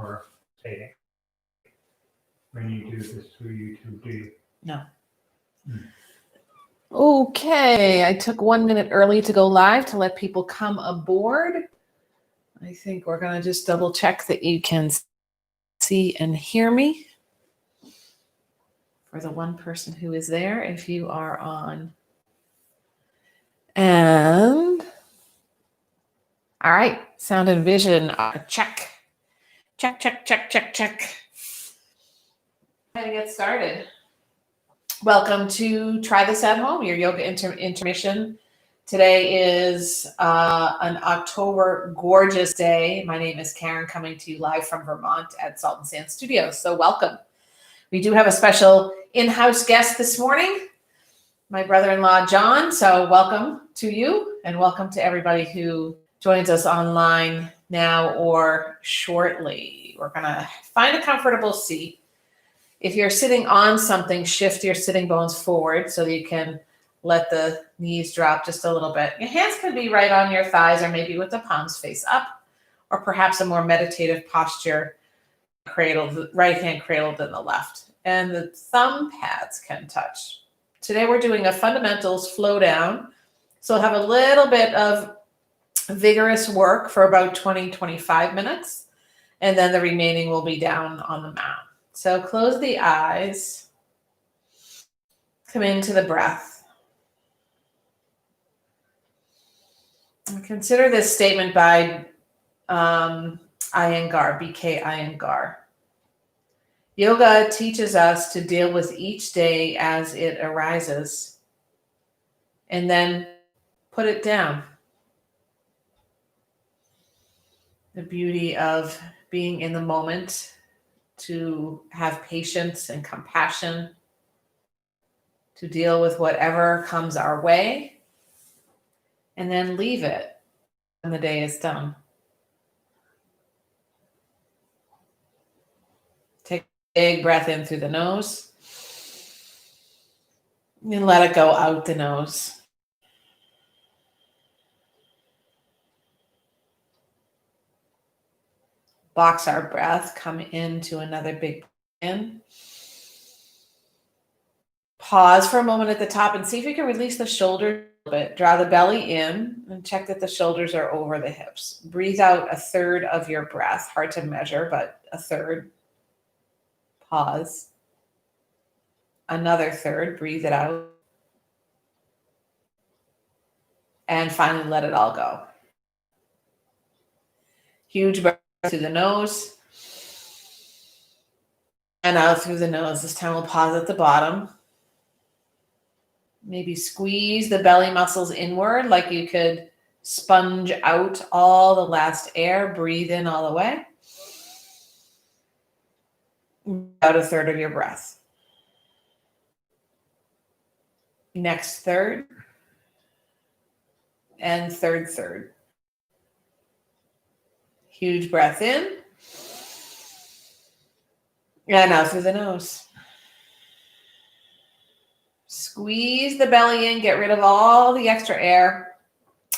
or stating when you do this through YouTube, do you? No. Okay, I took 1 minute early to go live to let people come aboard. I think we're going to just double check that you can see and hear me. For the one person who is there, if you are on. And all right, sound and vision, check. Check. Time to get started. Welcome to Try This at Home, your yoga intermission. Today is an October gorgeous day. My name is Karen, coming to you live from Vermont at Salt and Sand Studios. So welcome. We do have a special in-house guest this morning, my brother-in-law, John. So welcome to you, and welcome to everybody who joins us online now or shortly. We're gonna find a comfortable seat. If you're sitting on something, shift your sitting bones forward so that you can let the knees drop just a little bit. Your hands can be right on your thighs or maybe with the palms face up, or perhaps a more meditative posture, cradled, right hand cradled in the left. And the thumb pads can touch. Today we're doing a fundamentals flow down. So we'll have a little bit of vigorous work for about 20-25 minutes. And then the remaining will be down on the mat. So close the eyes, come into the breath. And consider this statement by Iyengar, B.K. Iyengar. Yoga teaches us to deal with each day as it arises and then put it down. The beauty of being in the moment, to have patience and compassion, to deal with whatever comes our way, and then leave it when the day is done. Take a big breath in through the nose, and let it go out the nose. Box our breath, come into another big in. Pause for a moment at the top and see if you can release the shoulders a little bit. Draw the belly in and check that the shoulders are over the hips. Breathe out a third of your breath. Hard to measure, but a third. Pause. Another third. Breathe it out. And finally, let it all go. Huge breath through the nose and out through the nose. This time we'll pause at the bottom. Maybe squeeze the belly muscles inward like you could sponge out all the last air. Breathe in all the way. Out a third of your breath. Next third. And third. Huge breath in. And out through the nose. Squeeze the belly in, get rid of all the extra air.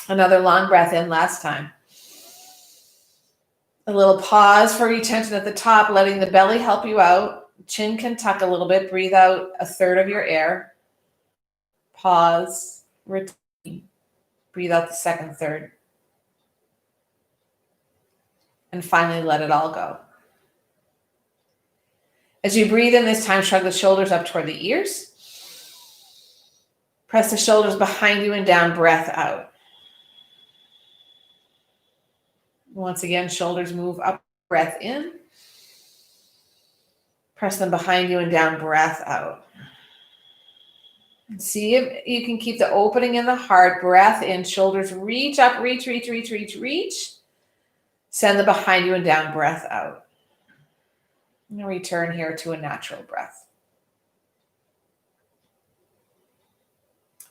Another long breath in, last time. A little pause for retention at the top, letting the belly help you out. Chin can tuck a little bit. Breathe out a third of your air. Pause, retain. Breathe out the second third. And finally, let it all go. As you breathe in this time, shrug the shoulders up toward the ears. Press the shoulders behind you and down, breath out. Once again, shoulders move up, breath in. Press them behind you and down, breath out. And see if you can keep the opening in the heart, breath in, shoulders reach up, reach. Send them behind you and down, breath out. And return here to a natural breath.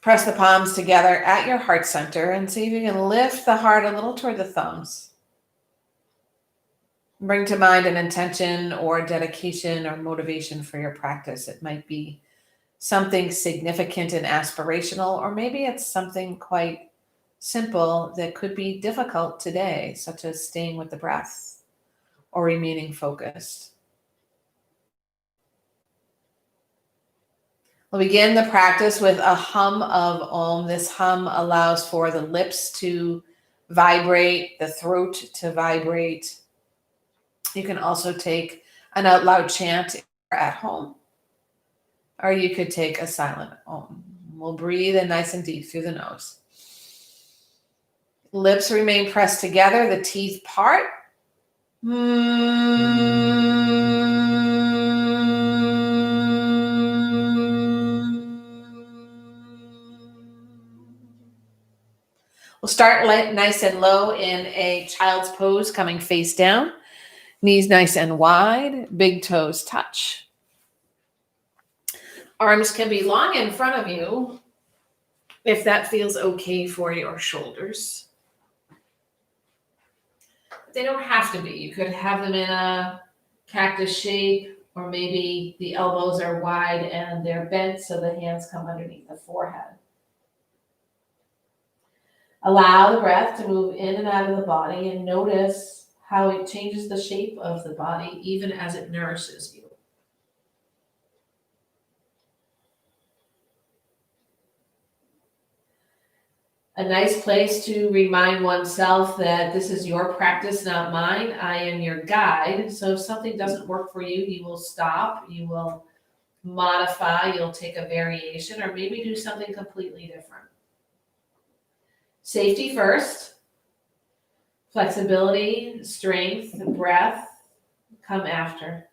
Press the palms together at your heart center and see if you can lift the heart a little toward the thumbs. Bring to mind an intention or dedication or motivation for your practice. It might be something significant and aspirational, or maybe it's something quite simple that could be difficult today, such as staying with the breath or remaining focused. We'll begin the practice with a hum of Om. This hum allows for the lips to vibrate, the throat to vibrate. You can also take an out loud chant at home, or you could take a silent Om. We'll breathe in nice and deep through the nose. Lips remain pressed together, the teeth part. We'll start nice and low in a child's pose, coming face down. Knees nice and wide, big toes touch. Arms can be long in front of you if that feels okay for your shoulders. But they don't have to be. You could have them in a cactus shape, or maybe the elbows are wide and they're bent so the hands come underneath the forehead. Allow the breath to move in and out of the body and notice how it changes the shape of the body even as it nourishes you. A nice place to remind oneself that this is your practice, not mine. I am your guide. So if something doesn't work for you, you will stop, you will modify, you'll take a variation, or maybe do something completely different. Safety first. Flexibility, strength, breath come after.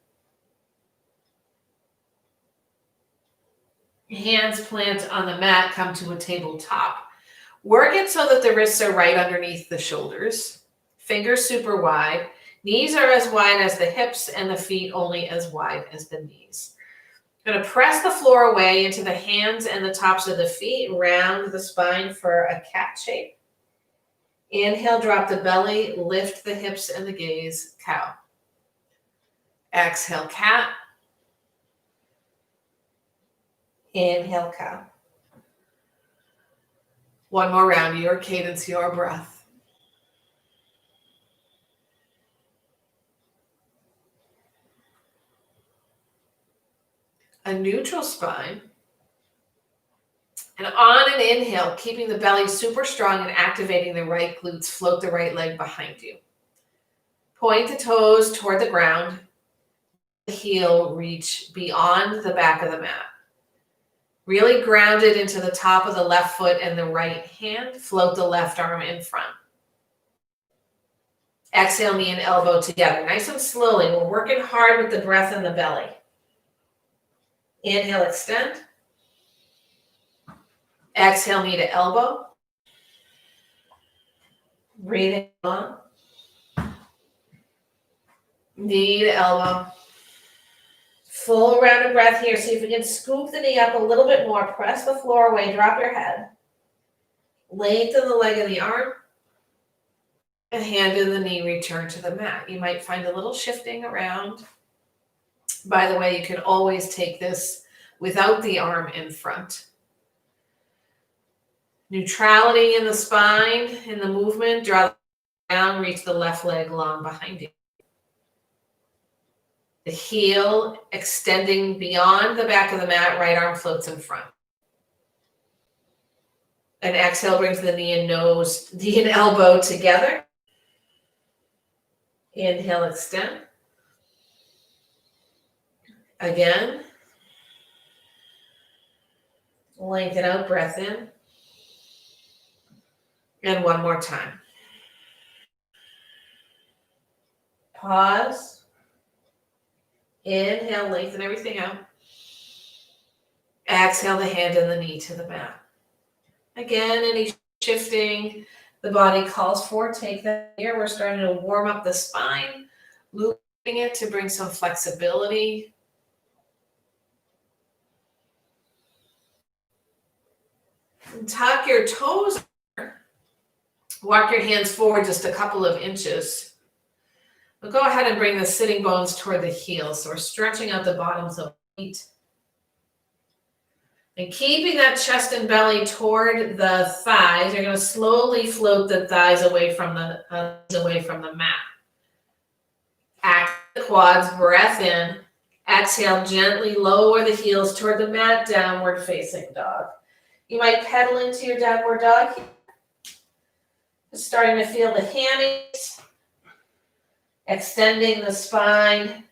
Hands plant on the mat, come to a tabletop. Work it so that the wrists are right underneath the shoulders. Fingers super wide. Knees are as wide as the hips and the feet only as wide as the knees. I'm going to press the floor away into the hands and the tops of the feet. Round the spine for a cat shape. Inhale, drop the belly, lift the hips and the gaze, cow. Exhale, cat. Inhale, cow. One more round, your cadence, your breath. A neutral spine. And on an inhale, keeping the belly super strong and activating the right glutes, float the right leg behind you. Point the toes toward the ground. The heel reach beyond the back of the mat. Really ground it into the top of the left foot and the right hand. Float the left arm in front. Exhale, knee and elbow together. Nice and slowly. We're working hard with the breath in the belly. Inhale, extend. Exhale, knee to elbow. Breathing long. Knee to elbow. Full round of breath here. See if we can scoop the knee up a little bit more. Press the floor away. Drop your head. Lengthen the leg of the arm. And hand in the knee, return to the mat. You might find a little shifting around. By the way, you can always take this without the arm in front. Neutrality in the spine, in the movement. Draw down, reach the left leg long behind you. The heel extending beyond the back of the mat, right arm floats in front. And exhale brings the knee and elbow together. Inhale, extend. Again. Lengthen out, breath in. And one more time. Pause. Inhale, lengthen everything out. Exhale the hand and the knee to the mat. Again, any shifting the body calls for, take that here. We're starting to warm up the spine, looping it to bring some flexibility. And tuck your toes. Walk your hands forward just a couple of inches. We'll go ahead and bring the sitting bones toward the heels. So we're stretching out the bottoms of the feet. And keeping that chest and belly toward the thighs, you're going to slowly float the thighs away from the mat. quads, breath in. Exhale, gently lower the heels toward the mat, downward facing dog. You might pedal into your downward dog. Just starting to feel the hammies, extending the spine,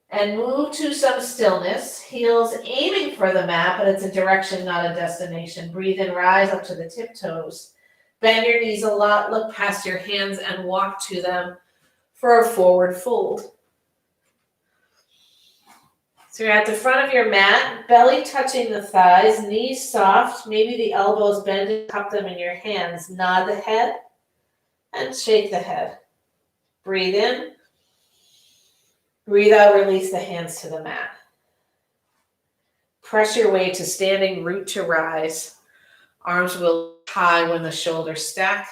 and move to some stillness. Heels aiming for the mat, but it's a direction, not a destination. Breathe in, rise up to the tiptoes. Bend your knees a lot, look past your hands and walk to them for a forward fold. So you're at the front of your mat, belly touching the thighs, knees soft, maybe the elbows bend and cup them in your hands. Nod the head and shake the head. Breathe in. Breathe out, release the hands to the mat. Press your way to standing, root to rise. Arms will high when the shoulders stack.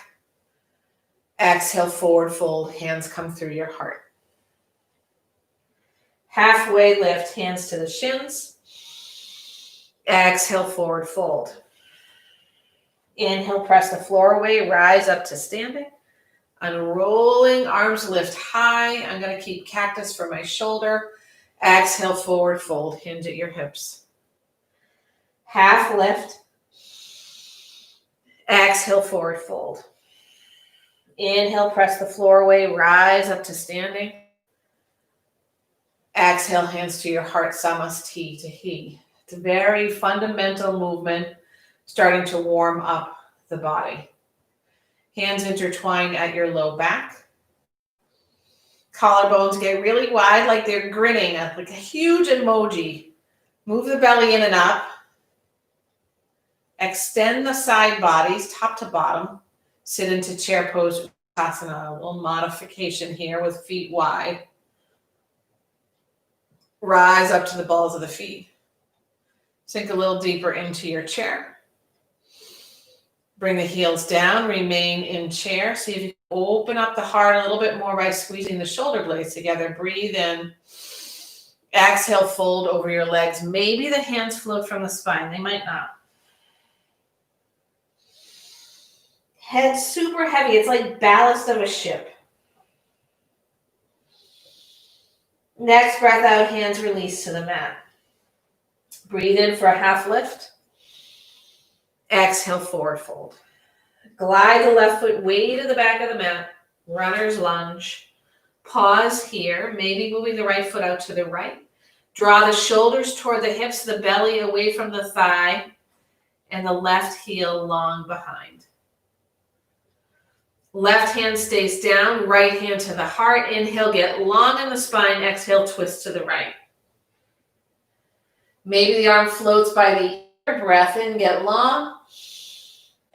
Exhale, forward fold, hands come through your heart. Halfway lift, hands to the shins. Exhale, forward fold. Inhale, press the floor away, rise up to standing. Unrolling, arms lift high. I'm going to keep cactus for my shoulder. Exhale, forward fold, hinge at your hips. Half lift. Exhale, forward fold. Inhale, press the floor away, rise up to standing. Exhale, hands to your heart, Samastha to He. It's a very fundamental movement, starting to warm up the body. Hands intertwined at your low back. Collarbones get really wide, like they're grinning, like a huge emoji. Move the belly in and up. Extend the side bodies, top to bottom. Sit into chair pose, Uttanasana. A little modification here with feet wide. Rise up to the balls of the feet. Sink a little deeper into your chair. Bring the heels down, remain in chair. See if you can open up the heart a little bit more by squeezing the shoulder blades together. Breathe in. Exhale, fold over your legs. Maybe the hands float from the spine. They might not. Head super heavy. It's like ballast of a ship. Next breath out, hands release to the mat. Breathe in for a half lift. Exhale, forward fold. Glide the left foot way to the back of the mat. Runner's lunge. Pause here, maybe moving the right foot out to the right. Draw the shoulders toward the hips, the belly away from the thigh, and the left heel long behind. Left hand stays down, right hand to the heart. Inhale, get long in the spine. Exhale, twist to the right. Maybe the arm floats by the ear. Breath in, get long.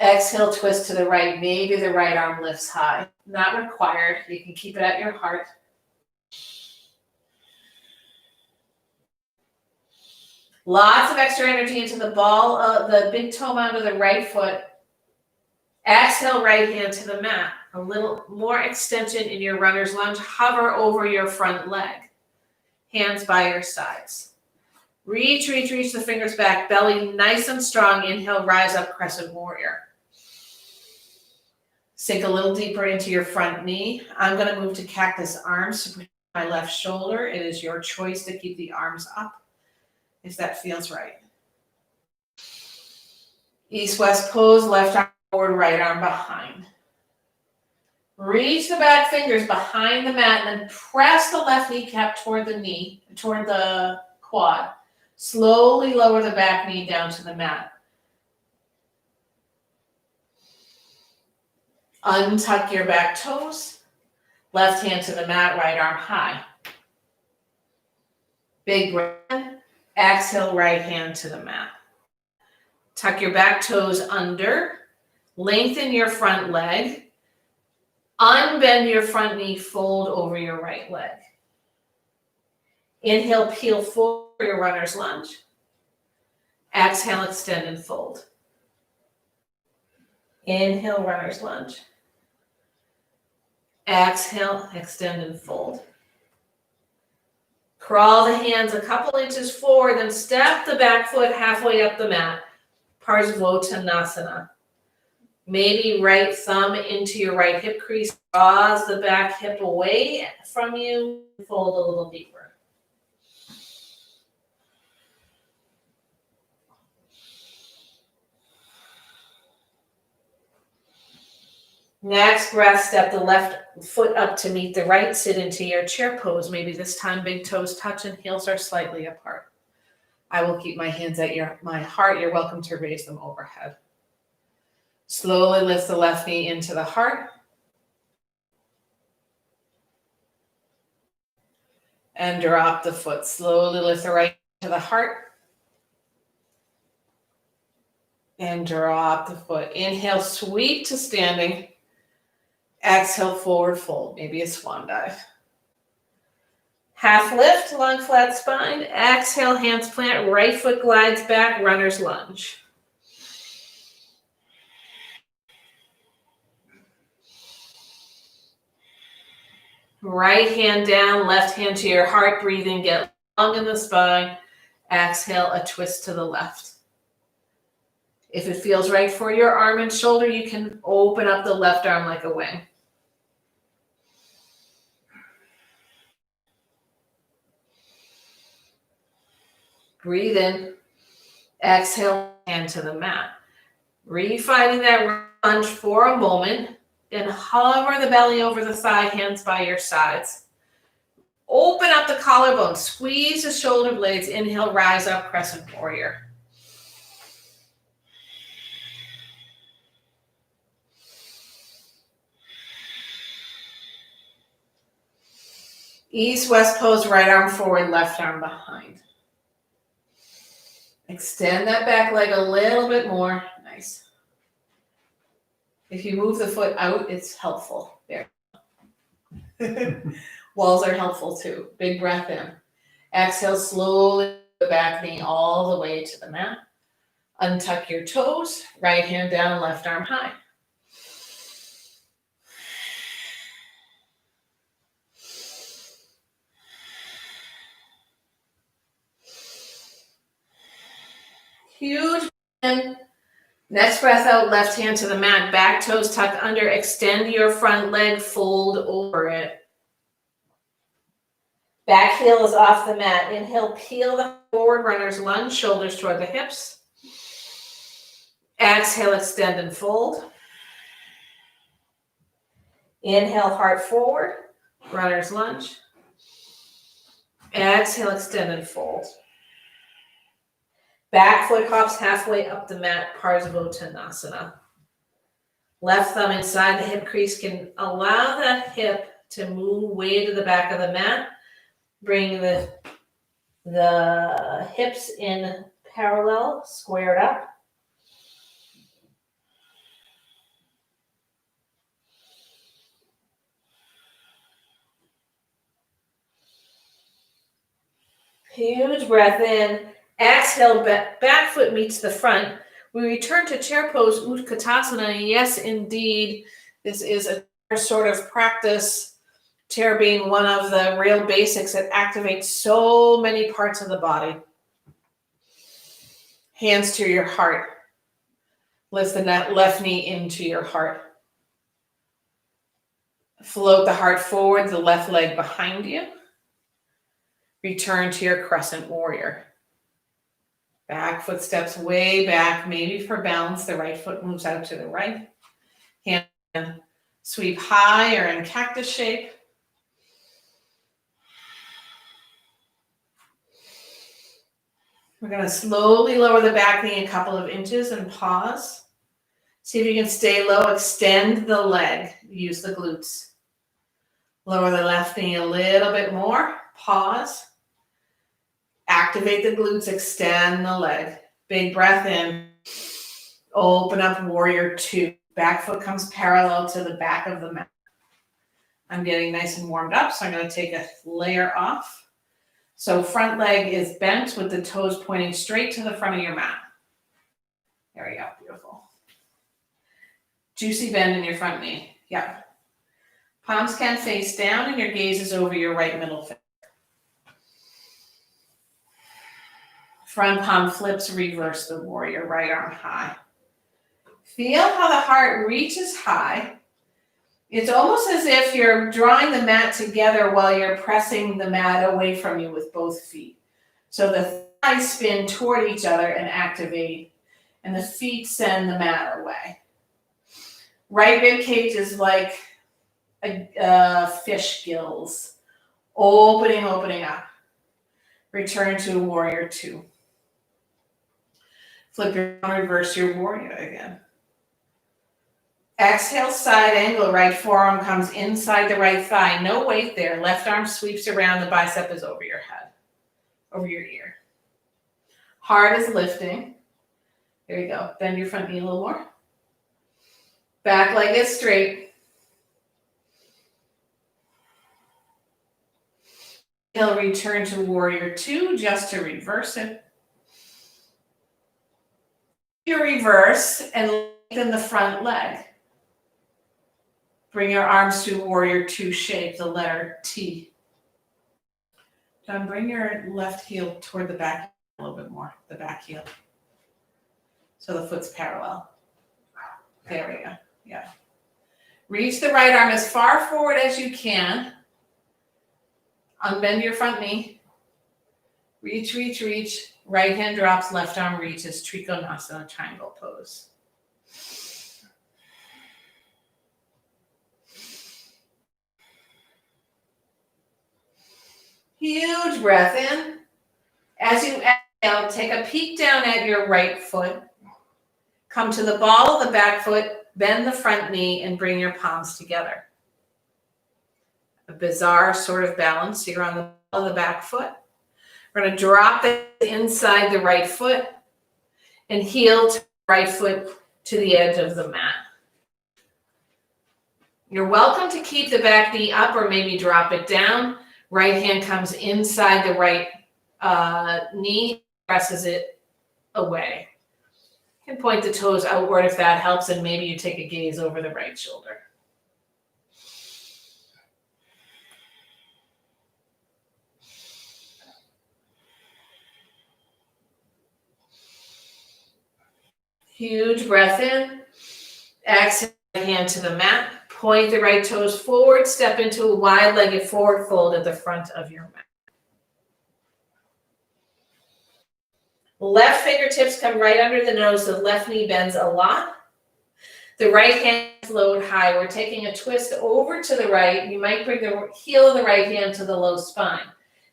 Exhale, twist to the right. Maybe the right arm lifts high. Not required. You can keep it at your heart. Lots of extra energy into the ball, the big toe mound of the right foot. Exhale, right hand to the mat. A little more extension in your runner's lunge. Hover over your front leg. Hands by your sides. Reach the fingers back. Belly nice and strong. Inhale, rise up, crescent warrior. Sink a little deeper into your front knee. I'm going to move to cactus arms to protect my left shoulder. It is your choice to keep the arms up if that feels right. East-west pose, left arm forward, right arm behind. Reach the back fingers behind the mat and then press the left kneecap toward the knee, toward the quad. Slowly lower the back knee down to the mat. Untuck your back toes. Left hand to the mat, right arm high. Big breath. Exhale, right hand to the mat. Tuck your back toes under. Lengthen your front leg. Unbend your front knee, fold over your right leg. Inhale, peel forward for your runner's lunge. Exhale, extend and fold. Inhale, runner's lunge. Exhale, extend and fold. Crawl the hands a couple inches forward, then step the back foot halfway up the mat. Parsvottanasana. Maybe right thumb into your right hip crease, draws the back hip away from you, fold a little deeper. Next breath, step the left foot up to meet the right, sit into your chair pose. Maybe this time big toes touch and heels are slightly apart. I will keep my hands at my heart. You're welcome to raise them overhead. Slowly lift the left knee into the heart. And drop the foot. Slowly lift the right to the heart. And drop the foot. Inhale, sweep to standing. Exhale, forward fold. Maybe a swan dive. Half lift, long flat spine. Exhale, hands plant. Right foot glides back, runner's lunge. Right hand down, left hand to your heart. Breathing, get long in the spine. Exhale, a twist to the left. If it feels right for your arm and shoulder, you can open up the left arm like a wing. Breathe in. Exhale, hand to the mat. Refinding that lunge for a moment. Then hover the belly over the thigh, hands by your sides. Open up the collarbone. Squeeze the shoulder blades. Inhale, rise up, crescent warrior. East-west pose, right arm forward, left arm behind. Extend that back leg a little bit more. Nice. If you move the foot out, it's helpful. There. Walls are helpful too. Big breath in. Exhale, slowly the back knee all the way to the mat. Untuck your toes. Right hand down, left arm high. Huge in. Next breath out, left hand to the mat, back toes tucked under, extend your front leg, fold over it. Back heel is off the mat. Inhale, peel the forward runner's lunge, shoulders toward the hips. Exhale, extend and fold. Inhale, heart forward, runner's lunge. Exhale, extend and fold. Back foot hops halfway up the mat, Parsvottanasana. Left thumb inside the hip crease can allow that hip to move way to the back of the mat. Bring the hips in parallel, squared up. Huge breath in. Exhale, back foot meets the front. We return to chair pose, Utkatasana. Yes, indeed, this is a sort of practice. Chair being one of the real basics that activates so many parts of the body. Hands to your heart. Lift the left knee into your heart. Float the heart forward, the left leg behind you. Return to your crescent warrior. Back foot steps way back, maybe for balance. The right foot moves out to the right. Hand sweep high or in cactus shape. We're going to slowly lower the back knee a couple of inches and pause. See if you can stay low. Extend the leg. Use the glutes. Lower the left knee a little bit more. Pause. Activate the glutes, extend the leg. Big breath in. Open up warrior two. Back foot comes parallel to the back of the mat. I'm getting nice and warmed up, so I'm going to take a layer off. So front leg is bent with the toes pointing straight to the front of your mat. There we go, beautiful. Juicy bend in your front knee. Yeah. Palms can face down and your gaze is over your right middle finger. Front palm flips, reverse the warrior, right arm high. Feel how the heart reaches high It's almost as if you're drawing the mat together while you're pressing the mat away from you with both feet. So the thighs spin toward each other and activate, and the feet send the mat away. Right rib cage is like a fish gills, opening up. Return to warrior two. Flip your arm, reverse your warrior again. Exhale, side angle, right forearm comes inside the right thigh. No weight there. Left arm sweeps around, the bicep is over your head, over your ear. Heart is lifting. There you go. Bend your front knee a little more. Back leg is straight. He'll return to warrior two just to reverse it. You reverse and lengthen the front leg. Bring your arms to warrior two shape, the letter T. John, bring your left heel toward the back a little bit more, the back heel. So the foot's parallel. There we go. Yeah. Reach the right arm as far forward as you can. Unbend your front knee. Reach, reach, reach. Right hand drops, left arm reaches. Trikonasana, triangle pose. Huge breath in. As you exhale, take a peek down at your right foot. Come to the ball of the back foot, bend the front knee, and bring your palms together. A bizarre sort of balance. You're on the ball of the back foot. We're going to drop it inside the right foot and heel to the right foot to the edge of the mat. You're welcome to keep the back knee up or maybe drop it down. Right hand comes inside the right knee, presses it away. You can point the toes outward if that helps, and maybe you take a gaze over the right shoulder. Huge breath in. Exhale, right hand to the mat. Point the right toes forward. Step into a wide-legged forward fold at the front of your mat. Left fingertips come right under the nose. The left knee bends a lot. The right hand is lowered high. We're taking a twist over to the right. You might bring the heel of the right hand to the low spine.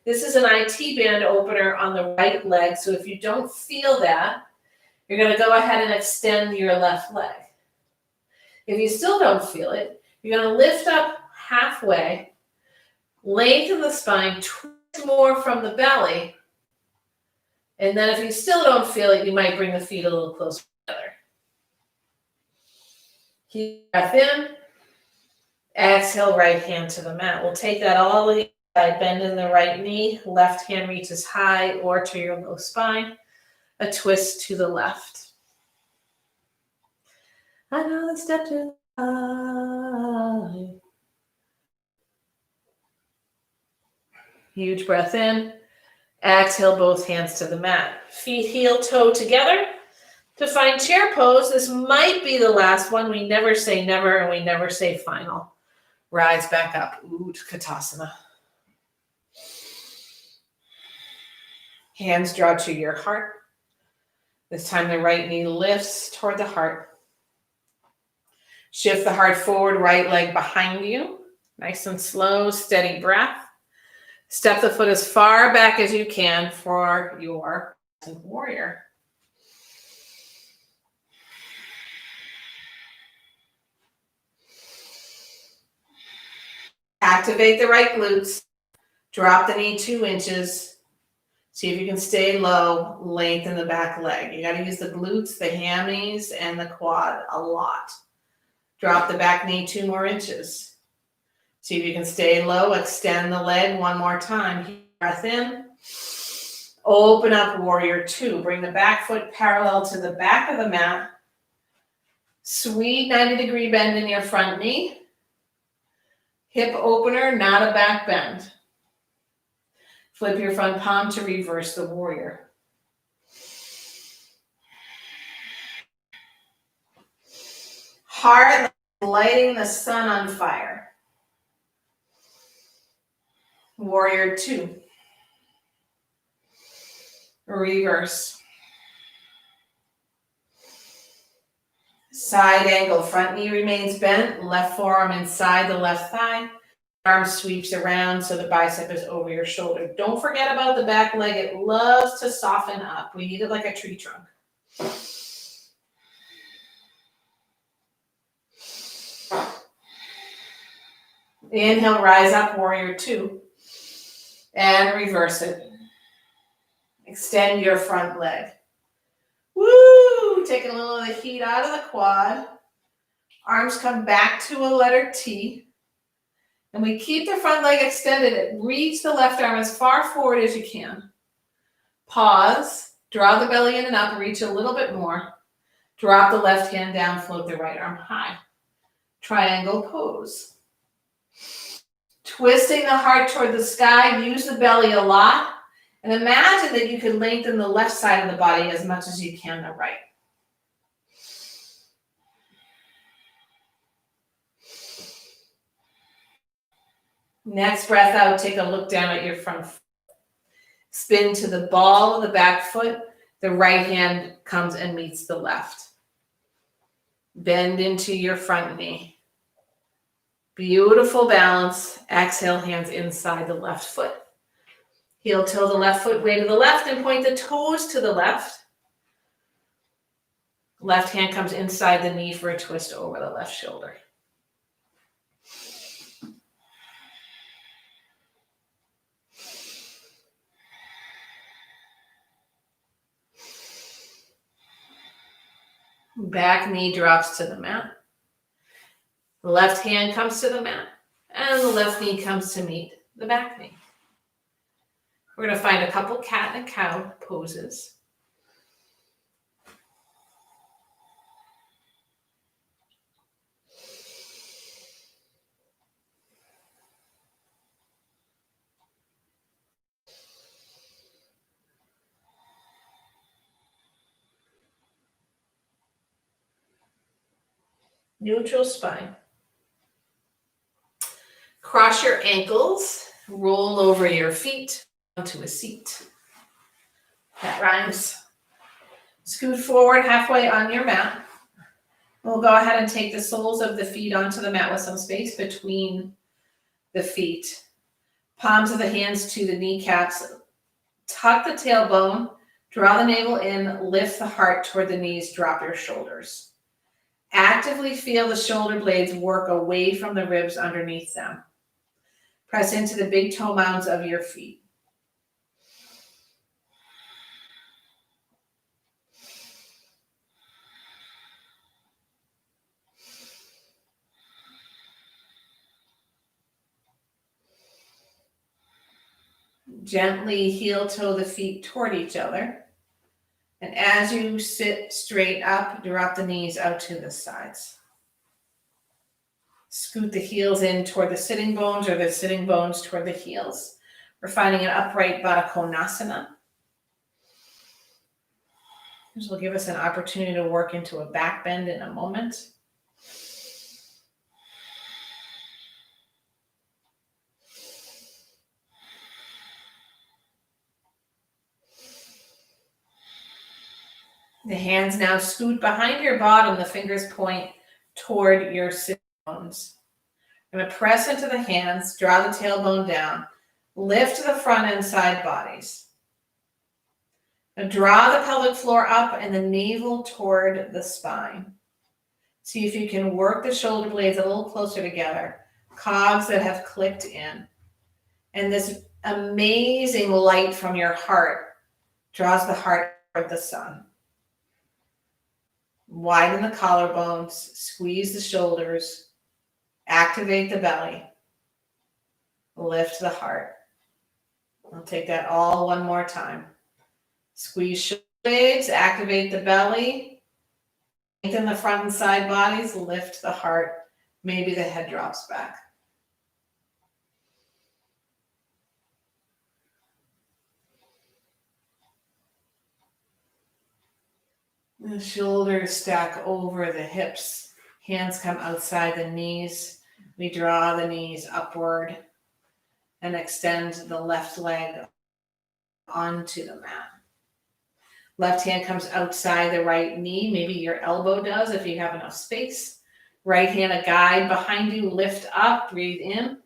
This is an IT band opener on the right leg. So if you don't feel that, you're going to go ahead and extend your left leg. If you still don't feel it, you're going to lift up halfway, lengthen the spine, twist more from the belly, and then if you still don't feel it, you might bring the feet a little closer together. Keep breath in. Exhale, right hand to the mat. We'll take that all the way inside, bend in the right knee, left hand reaches high or to your low spine, a twist to the left. Another step to the side. Huge breath in. Exhale, both hands to the mat. Feet heel toe together. To find chair pose, this might be the last one. We never say never, and we never say final. Rise back up. Utkatasana. Hands draw to your heart. This time the right knee lifts toward the heart. Shift the heart forward, right leg behind you. Nice and slow, steady breath. Step the foot as far back as you can for your warrior. Activate the right glutes. Drop the knee 2 inches. See if you can stay low. Lengthen the back leg. You got to use the glutes, the hammies, and the quad a lot. Drop the back knee 2 more inches. See if you can stay low. Extend the leg 1 more time. Breath in. Open up, warrior 2. Bring the back foot parallel to the back of the mat. Sweet 90-degree bend in your front knee. Hip opener, not a back bend. Flip your front palm to reverse the warrior. Heart lighting the sun on fire. Warrior 2. Reverse. Side angle. Front knee remains bent. Left forearm inside the left thigh. Arm sweeps around so the bicep is over your shoulder. Don't forget about the back leg. It loves to soften up. We need it like a tree trunk. Inhale, rise up, warrior 2. And reverse it. Extend your front leg. Woo! Taking a little of the heat out of the quad. Arms come back to a letter T. And we keep the front leg extended. Reach the left arm as far forward as you can. Pause. Draw the belly in and up. Reach a little bit more. Drop the left hand down. Float the right arm high. Triangle pose. Twisting the heart toward the sky. Use the belly a lot. And imagine that you could lengthen the left side of the body as much as you can the right. Next breath out, take a look down at your front foot. Spin to the ball of the back foot. The right hand comes and meets the left. Bend into your front knee. Beautiful balance. Exhale, hands inside the left foot. Heel toe the left foot way to the left and point the toes to the left. Left hand comes inside the knee for a twist over the left shoulder. Back knee drops to the mat. The left hand comes to the mat. And the left knee comes to meet the back knee. We're going to find a couple cat and cow poses. Neutral spine. Cross your ankles. Roll over your feet onto a seat. That rhymes. Scoot forward halfway on your mat. We'll go ahead and take the soles of the feet onto the mat with some space between the feet. Palms of the hands to the kneecaps. Tuck the tailbone. Draw the navel in. Lift the heart toward the knees. Drop your shoulders. Actively feel the shoulder blades work away from the ribs underneath them. Press into the big toe mounds of your feet. Gently heel toe the feet toward each other. And as you sit straight up, drop the knees out to the sides. Scoot the heels in toward the sitting bones or the sitting bones toward the heels. We're finding an upright Baddha Konasana. This will give us an opportunity to work into a back bend in a moment. The hands now scoot behind your bottom. The fingers point toward your sitting bones. I'm going to press into the hands, draw the tailbone down, lift the front and side bodies. Now draw the pelvic floor up and the navel toward the spine. See if you can work the shoulder blades a little closer together. Cogs that have clicked in. And this amazing light from your heart draws the heart toward the sun. Widen the collarbones, squeeze the shoulders, activate the belly, lift the heart. I'll take that all one more time. Squeeze shoulder blades, activate the belly, lengthen the front and side bodies, lift the heart. Maybe the head drops back. The shoulders stack over the hips. Hands come outside the knees. We draw the knees upward and extend the left leg onto the mat. Left hand comes outside the right knee. Maybe your elbow does if you have enough space. Right hand a guide behind you. Lift up, breathe in.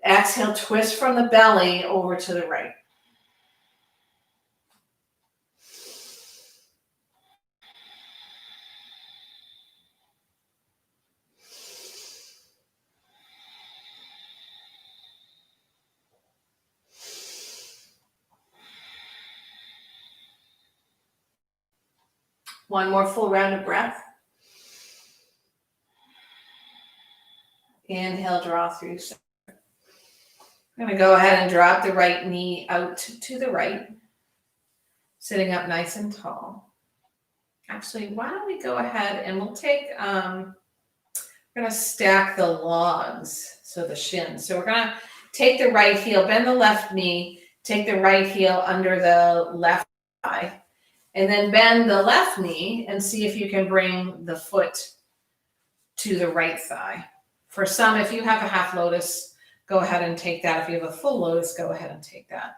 Exhale, twist from the belly over to the right. One more full round of breath. Inhale, draw through. I'm going to go ahead and drop the right knee out to the right, sitting up nice and tall. Actually, why don't we go ahead and we'll take, we're going to stack the logs, so the shins. So we're going to take the right heel, bend the left knee, take the right heel under the left thigh, and then bend the left knee and see if you can bring the foot to the right thigh. For some, if you have a half lotus, go ahead and take that. If you have a full lotus, go ahead and take that.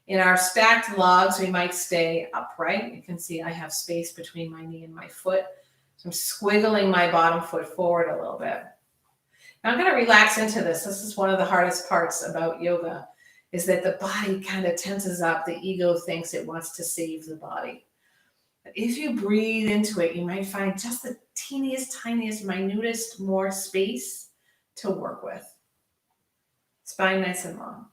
In our stacked logs, we might stay upright. You can see I have space between my knee and my foot. So I'm squiggling my bottom foot forward a little bit. Now I'm going to relax into this. This is one of the hardest parts about yoga, is that the body kind of tenses up. The ego thinks it wants to save the body. But if you breathe into it, you might find just the teeniest, tiniest, minutest more space to work with. Spine nice and long.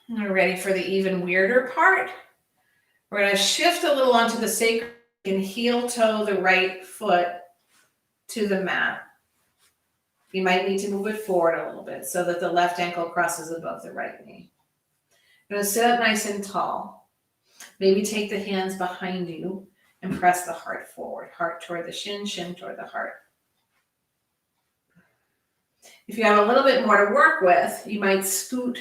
And we're ready for the even weirder part. We're going to shift a little onto the sacrum and heel toe the right foot to the mat. You might need to move it forward a little bit so that the left ankle crosses above the right knee. You're going to sit up nice and tall. Maybe take the hands behind you and press the heart forward. Heart toward the shin, shin toward the heart. If you have a little bit more to work with, you might scoot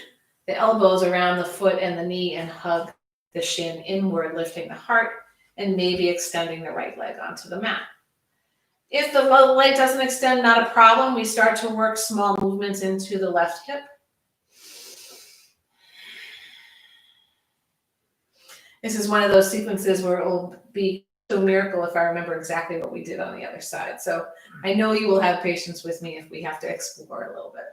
the elbows around the foot and the knee and hug the shin inward, lifting the heart and maybe extending the right leg onto the mat. If the leg doesn't extend, not a problem. We start to work small movements into the left hip. This is one of those sequences where it will be a miracle if I remember exactly what we did on the other side. So I know you will have patience with me if we have to explore a little bit.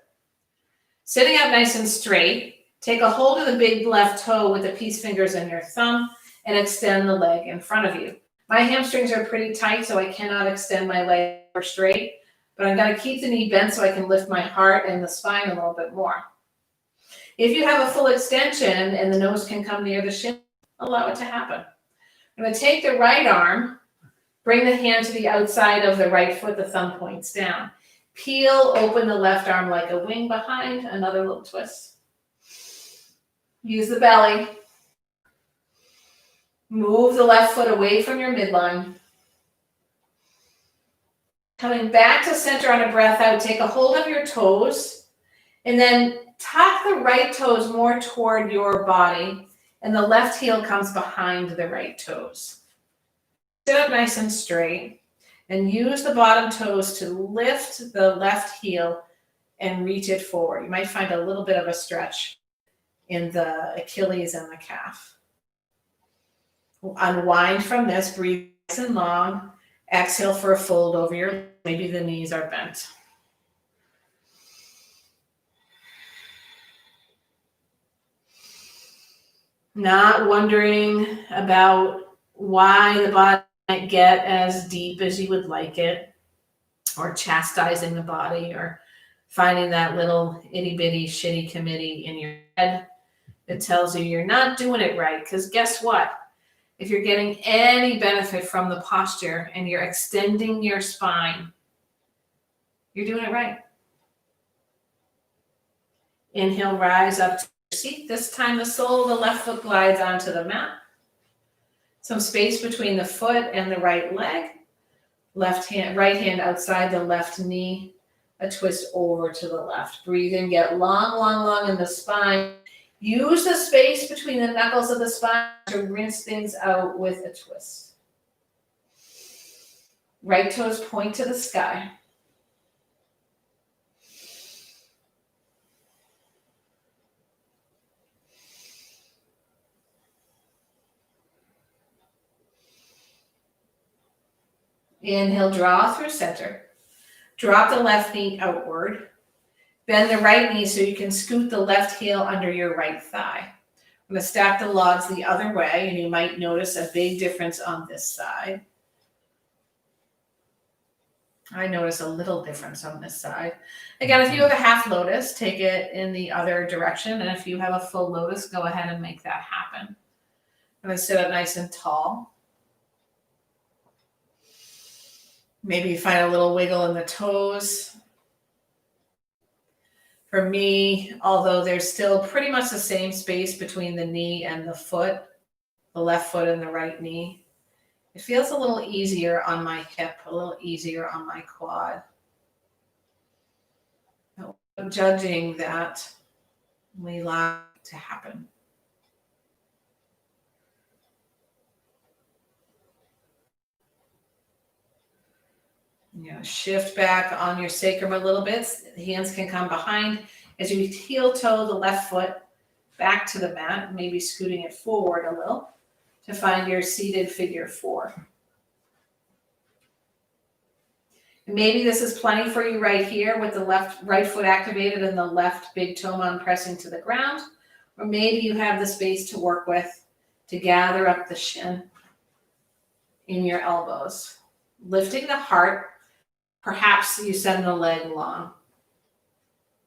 Sitting up nice and straight, take a hold of the big left toe with the peace fingers and your thumb and extend the leg in front of you. My hamstrings are pretty tight, so I cannot extend my leg straight, but I'm going to keep the knee bent so I can lift my heart and the spine a little bit more. If you have a full extension and the nose can come near the shin, allow it to happen. I'm going to take the right arm, bring the hand to the outside of the right foot, the thumb points down. Peel open the left arm like a wing behind, another little twist. Use the belly. Move the left foot away from your midline. Coming back to center on a breath out, take a hold of your toes and then tuck the right toes more toward your body and the left heel comes behind the right toes. Sit up nice and straight and use the bottom toes to lift the left heel and reach it forward. You might find a little bit of a stretch in the Achilles and the calf. Unwind from this, breathe nice and long. Exhale for a fold over your, maybe the knees are bent. Not wondering about why the body might get as deep as you would like it, or chastising the body, or finding that little itty bitty shitty committee in your head that tells you you're not doing it right. Because guess what? If you're getting any benefit from the posture and you're extending your spine, you're doing it right. Inhale, rise up to your seat. This time the sole of the left foot glides onto the mat. Some space between the foot and the right leg. Right hand outside the left knee. a twist over to the left. Breathe in, get long, long, long in the spine. Use the space between the knuckles of the spine to rinse things out with a twist. Right toes point to the sky. Inhale, draw through center. Drop the left knee outward. Bend the right knee so you can scoot the left heel under your right thigh. I'm going to stack the logs the other way, and you might notice a big difference on this side. I notice a little difference on this side. Again, if you have a half lotus, take it in the other direction. And if you have a full lotus, go ahead and make that happen. I'm going to sit up nice and tall. Maybe you find a little wiggle in the toes. For me, although there's still pretty much the same space between the knee and the foot, the left foot and the right knee, it feels a little easier on my hip, a little easier on my quad. No judging that, we allow it to happen. Shift back on your sacrum a little bit. The hands can come behind as you heel toe the left foot back to the mat, maybe scooting it forward a little to find your seated figure four. Maybe this is plenty for you right here with the right foot activated and the left big toe mound pressing to the ground. Or maybe you have the space to work with to gather up the shin in your elbows. Lifting the heart. Perhaps you send the leg long.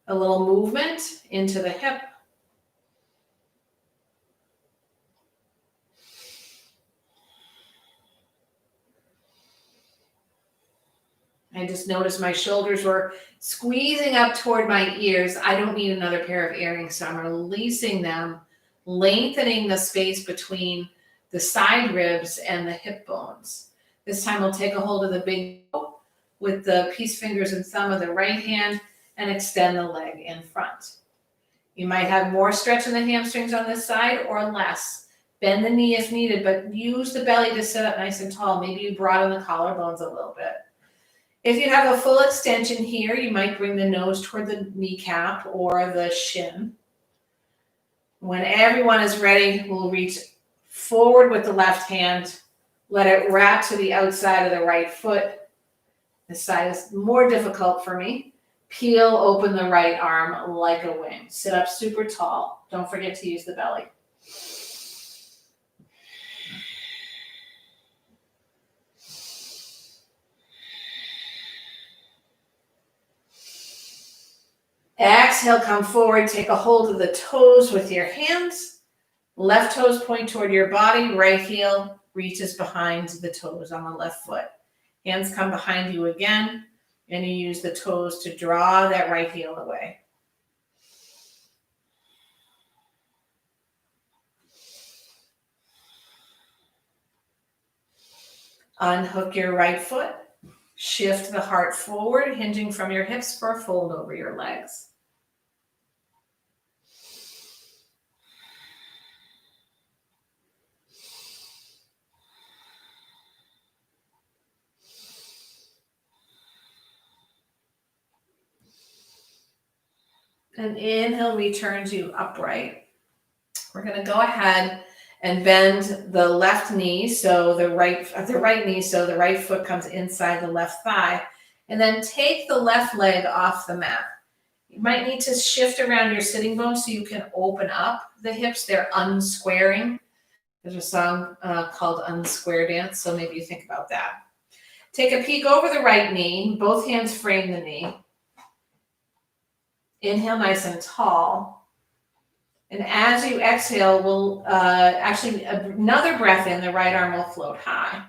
A little movement into the hip. I just noticed my shoulders were squeezing up toward my ears. I don't need another pair of earrings, so I'm releasing them, lengthening the space between the side ribs and the hip bones. This time we'll take a hold of the big toe with the peace fingers and thumb of the right hand and extend the leg in front. You might have more stretch in the hamstrings on this side or less. Bend the knee if needed, but use the belly to sit up nice and tall. Maybe you broaden the collarbones a little bit. If you have a full extension here, you might bring the nose toward the kneecap or the shin. When everyone is ready, we'll reach forward with the left hand. Let it wrap to the outside of the right foot. This side is more difficult for me. Peel open the right arm like a wing. Sit up super tall. Don't forget to use the belly. Exhale, come forward. Take a hold of the toes with your hands. Left toes point toward your body. Right heel reaches behind the toes on the left foot. Hands come behind you again, and you use the toes to draw that right heel away. Unhook your right foot. Shift the heart forward, hinging from your hips for a fold over your legs. And inhale returns you upright. We're going to go ahead and bend the left knee, so the right knee, so the right foot comes inside the left thigh, and then take the left leg off the mat. You might need to shift around your sitting bones so you can open up the hips. They're unsquaring. There's a song called Unsquare Dance, so maybe you think about that. Take a peek over the right knee. Both hands frame the knee. Inhale nice and tall. And as you exhale, we'll actually another breath in, the right arm will float high.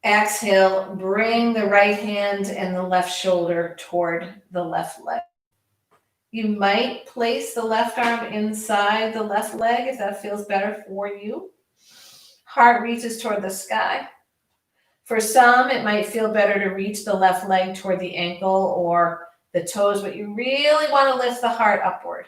Exhale, bring the right hand and the left shoulder toward the left leg. You might place the left arm inside the left leg if that feels better for you. Heart reaches toward the sky. For some, it might feel better to reach the left leg toward the ankle or the toes, but you really want to lift the heart upward.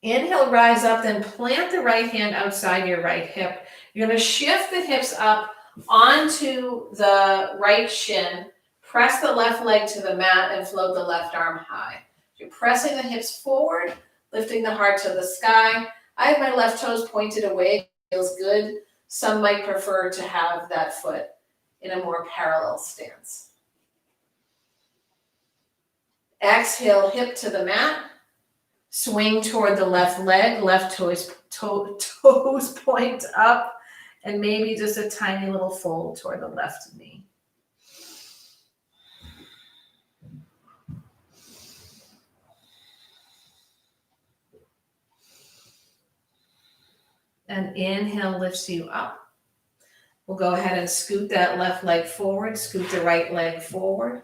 Inhale, rise up, then plant the right hand outside your right hip. You're going to shift the hips up onto the right shin. Press the left leg to the mat and float the left arm high. You're pressing the hips forward, lifting the heart to the sky. I have my left toes pointed away. It feels good. Some might prefer to have that foot in a more parallel stance. Exhale, hip to the mat. Swing toward the left leg, left toes point up, and maybe just a tiny little fold toward the left knee. And inhale lifts you up. We'll go ahead and scoot that left leg forward, scoot the right leg forward.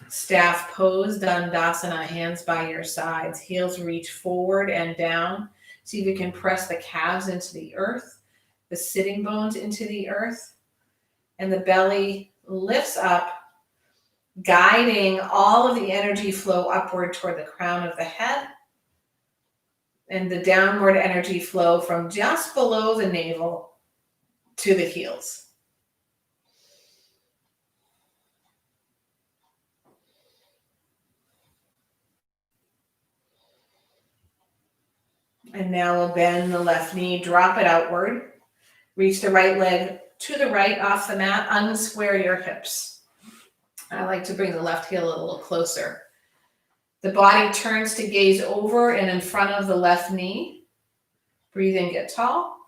Staff pose, Dandasana, hands by your sides. Heels reach forward and down. See if you can press the calves into the earth, the sitting bones into the earth, and the belly lifts up, guiding all of the energy flow upward toward the crown of the head, and the downward energy flow from just below the navel to the heels. And now we'll bend the left knee, drop it outward. Reach the right leg to the right off the mat, unsquare your hips. I like to bring the left heel a little closer. The body turns to gaze over and in front of the left knee. Breathe in, get tall.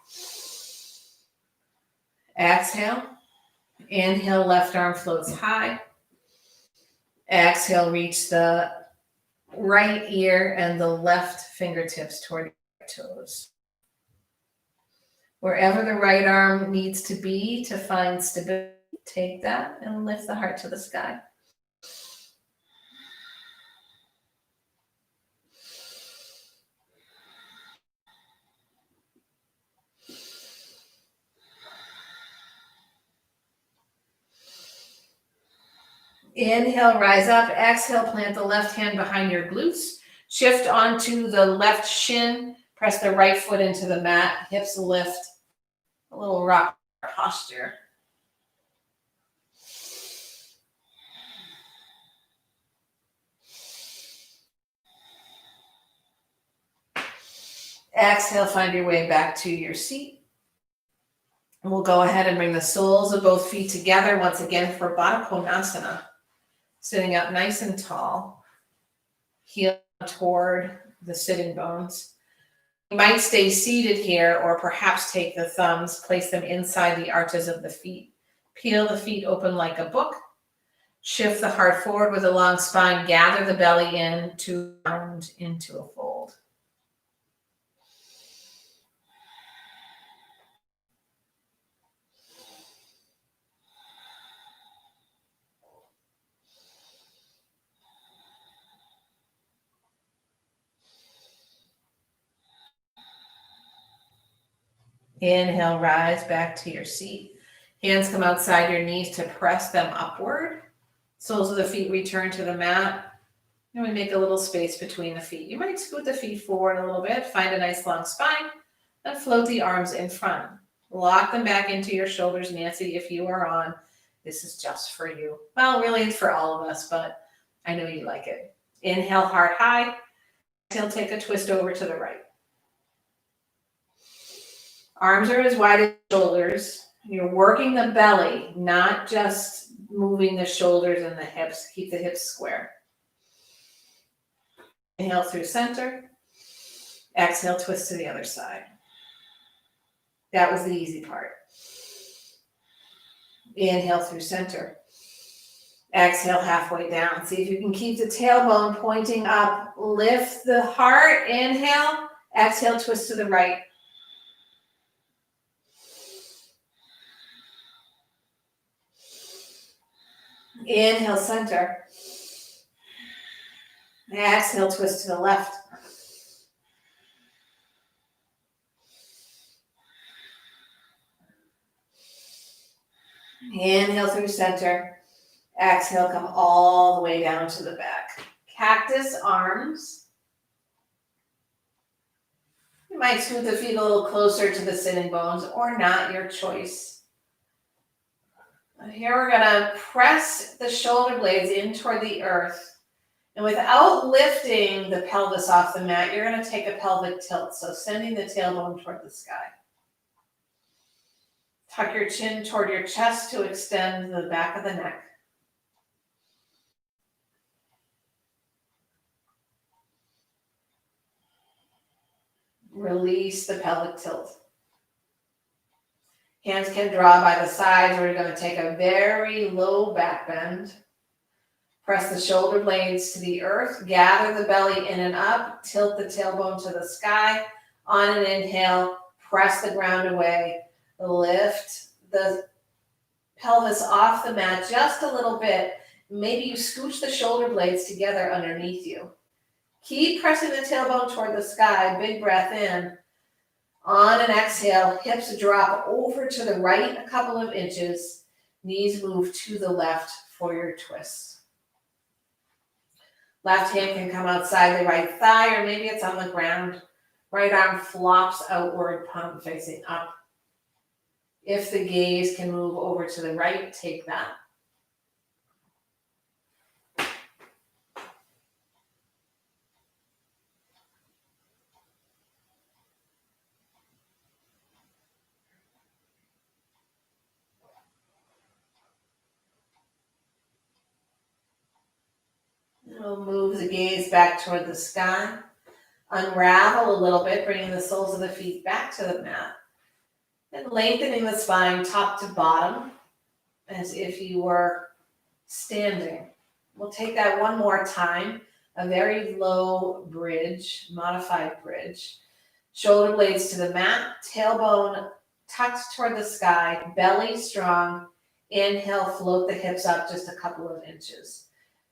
Exhale. Inhale, left arm floats high. Exhale, reach the right ear and the left fingertips toward toes. Wherever the right arm needs to be to find stability, take that and lift the heart to the sky. Inhale, rise up. Exhale, plant the left hand behind your glutes. Shift onto the left shin. Press the right foot into the mat. Hips lift. A little rock posture. Exhale, find your way back to your seat. And we'll go ahead and bring the soles of both feet together once again for Baddha Konasana. Sitting up nice and tall. Heel toward the sitting bones. You might stay seated here or perhaps take the thumbs, place them inside the arches of the feet. Peel the feet open like a book. Shift the heart forward with a long spine. Gather the belly in to round into a fold. Inhale, rise back to your seat. Hands come outside your knees to press them upward. Soles of the feet return to the mat. And we make a little space between the feet. You might scoot the feet forward a little bit, find a nice long spine, and float the arms in front. Lock them back into your shoulders, Nancy, if you are on. This is just for you. Well, really, it's for all of us, but I know you like it. Inhale, heart high. Exhale, take a twist over to the right. Arms are as wide as shoulders. You're working the belly, not just moving the shoulders and the hips. Keep the hips square. Inhale through center. Exhale, twist to the other side. That was the easy part. Inhale through center. Exhale halfway down. See if you can keep the tailbone pointing up. Lift the heart. Inhale. Exhale, twist to the right. Inhale, center. Exhale, twist to the left. Inhale through center. Exhale, come all the way down to the back. Cactus arms. You might scoot the feet a little closer to the sitting bones or not, your choice. Here we're gonna press the shoulder blades in toward the earth. And without lifting the pelvis off the mat, you're gonna take a pelvic tilt. So sending the tailbone toward the sky. Tuck your chin toward your chest to extend the back of the neck. Release the pelvic tilt. Hands can draw by the sides. We're going to take a very low back bend. Press the shoulder blades to the earth. Gather the belly in and up. Tilt the tailbone to the sky. On an inhale, press the ground away. Lift the pelvis off the mat just a little bit. Maybe you scooch the shoulder blades together underneath you. Keep pressing the tailbone toward the sky. Big breath in. On an exhale, hips drop over to the right a couple of inches. Knees move to the left for your twist. Left hand can come outside the right thigh, or maybe it's on the ground. Right arm flops outward, palm facing up. If the gaze can move over to the right, take that. We'll move the gaze back toward the sky. Unravel a little bit, bringing the soles of the feet back to the mat. And lengthening the spine top to bottom, as if you were standing. We'll take that one more time. A very low bridge, modified bridge. Shoulder blades to the mat, tailbone tucked toward the sky, belly strong. Inhale, float the hips up just a couple of inches.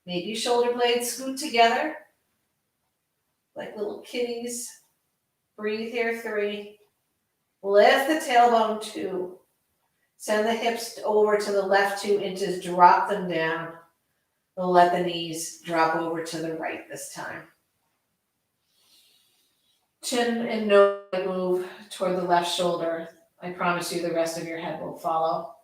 Maybe shoulder blades scoot together like little kitties. Breathe here, 3. Lift the tailbone, 2. Send the hips over to the left 2 inches, drop them down. We'll let the knees drop over to the right this time. Chin and nose move toward the left shoulder. I promise you the rest of your head will follow.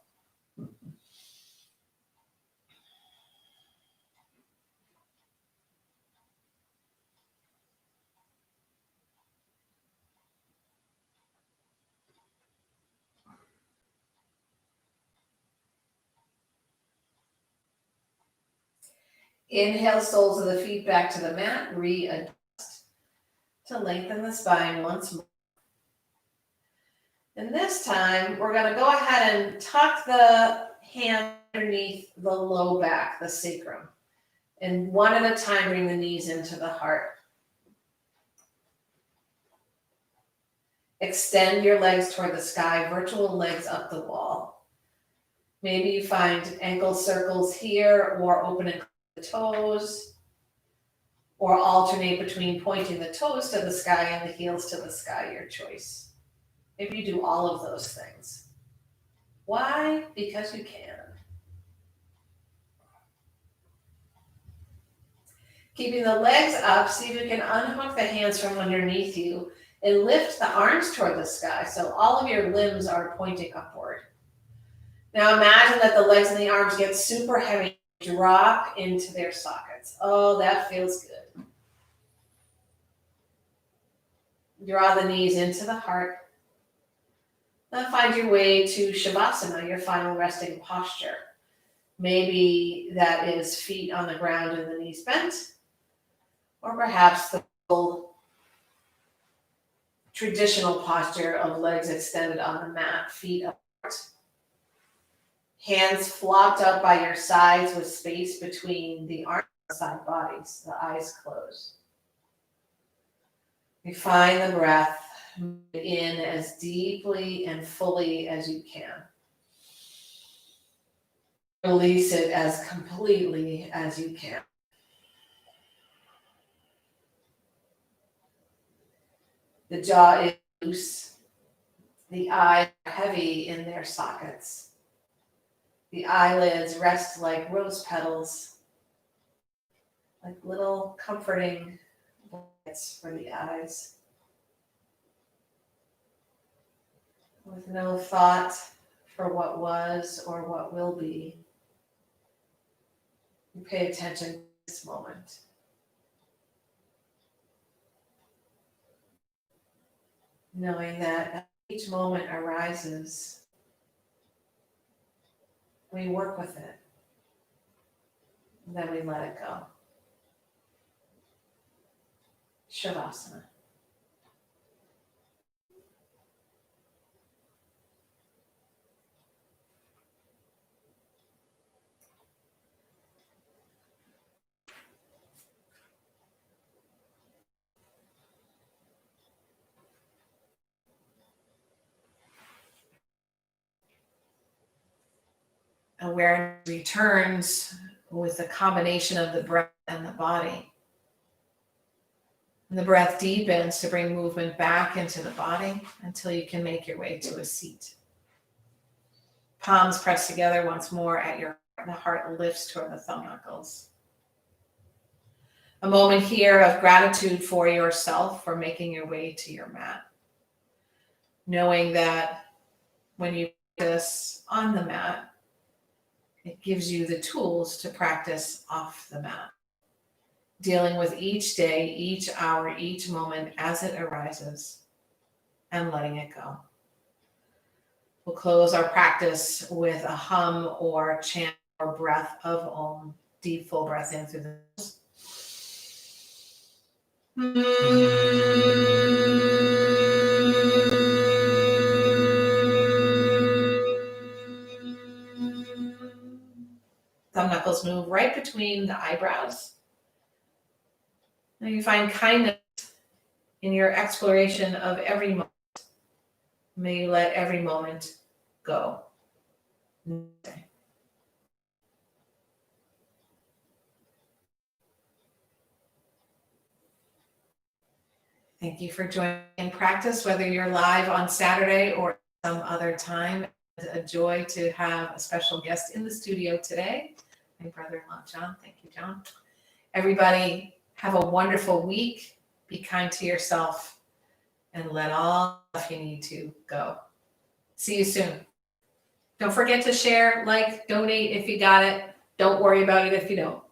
Inhale, soles of the feet back to the mat. Readjust to lengthen the spine once more. And this time, we're going to go ahead and tuck the hand underneath the low back, the sacrum. And one at a time, bring the knees into the heart. Extend your legs toward the sky, virtual legs up the wall. Maybe you find ankle circles here, or open and close the toes, or alternate between pointing the toes to the sky and the heels to the sky, your choice. Maybe you do all of those things. Why? Because you can. Keeping the legs up, see if you can unhook the hands from underneath you and lift the arms toward the sky so all of your limbs are pointing upward. Now imagine that the legs and the arms get super heavy, drop into their sockets. Oh, that feels good. Draw the knees into the heart. Then find your way to Shavasana, your final resting posture. Maybe that is feet on the ground and the knees bent, or perhaps the full traditional posture of legs extended on the mat, feet apart. Hands flopped up by your sides with space between the arms and side bodies, the eyes closed. Refine the breath. Move in as deeply and fully as you can. Release it as completely as you can. The jaw is loose. The eyes are heavy in their sockets. The eyelids rest like rose petals, like little comforting blankets for the eyes. With no thought for what was or what will be, you pay attention to this moment. Knowing that each moment arises, we work with it, and then we let it go. Shavasana. Awareness returns with a combination of the breath and the body. And the breath deepens to bring movement back into the body until you can make your way to a seat. Palms press together once more at your heart. The heart lifts toward the thumb knuckles. A moment here of gratitude for yourself for making your way to your mat. Knowing that when you practice on the mat, it gives you the tools to practice off the mat. Dealing with each day, each hour, each moment as it arises, and letting it go. We'll close our practice with a hum or chant or breath of Om. Deep full breath in through the nose. Thumb knuckles move right between the eyebrows. Now you find kindness in your exploration of every moment. May you let every moment go. Thank you for joining in practice, whether you're live on Saturday or some other time. It's a joy to have a special guest in the studio today, my brother-in-law, John. Thank you, John. Everybody, have a wonderful week. Be kind to yourself and let all stuff you need to go. See you soon. Don't forget to share, like, donate if you got it. Don't worry about it if you don't.